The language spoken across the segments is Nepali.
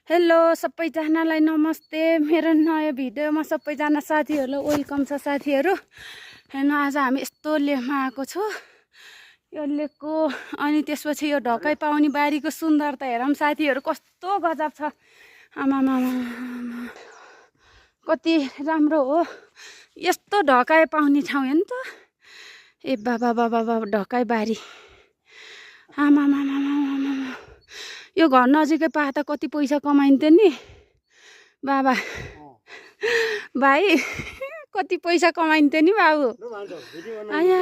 हेलो सबैजनालाई नमस्ते। मेरो नयाँ भिडियोमा सबैजना साथीहरूलाई वेलकम छ। साथीहरू हेर्नु, आज हामी यस्तो लेकमा आएको छु। यो लेकको अनि त्यसपछि यो ढकाई पाउने बारीको सुन्दरता हेरौँ साथीहरू, कस्तो गजब छ। आमामा कति राम्रो हो यस्तो ढकाई पाउने ठाउँ हो नि त। ए बाबा बाबा बाबा ढकाई बारी, आमामा यो घर नजिकै पाए त कति पैसा कमाइन्थ्यो नि बाबा। भाइ कति पैसा कमाइन्थ्यो नि बाबु। आया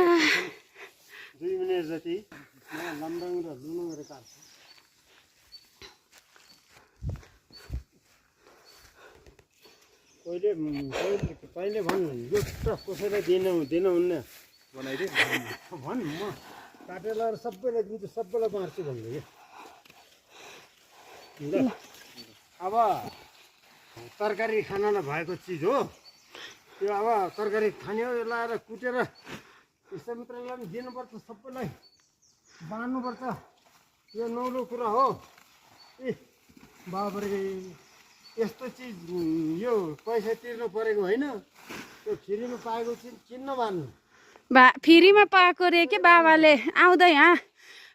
पहिले भन् यो कसैलाई दिनुहुन्न बनाइदिए भन्, म काटेर लगाएर सबैलाई दिन्छु, सबैलाई बाँड्छु भन्दै। अब तरकारी खान नभएको चिज हो यो। अब तरकारी खाने हो, यो लाएर कुटेर इष्टमित्रलाई पनि दिनुपर्छ, सबैलाई बाँड्नुपर्छ। यो नौलो कुरा हो। ए बाबरे, यस्तो चिज यो पैसा तिर्नु परेको होइन, यो फ्रीमा पाएको चिज किन नबान्नु। फ्रीमा पाएको रे के बाबाले आउँदा यहाँ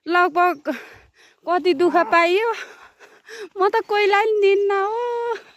लगभग कति दुःख पाइयो। म त कोहीलाई पनि दिन्न हो।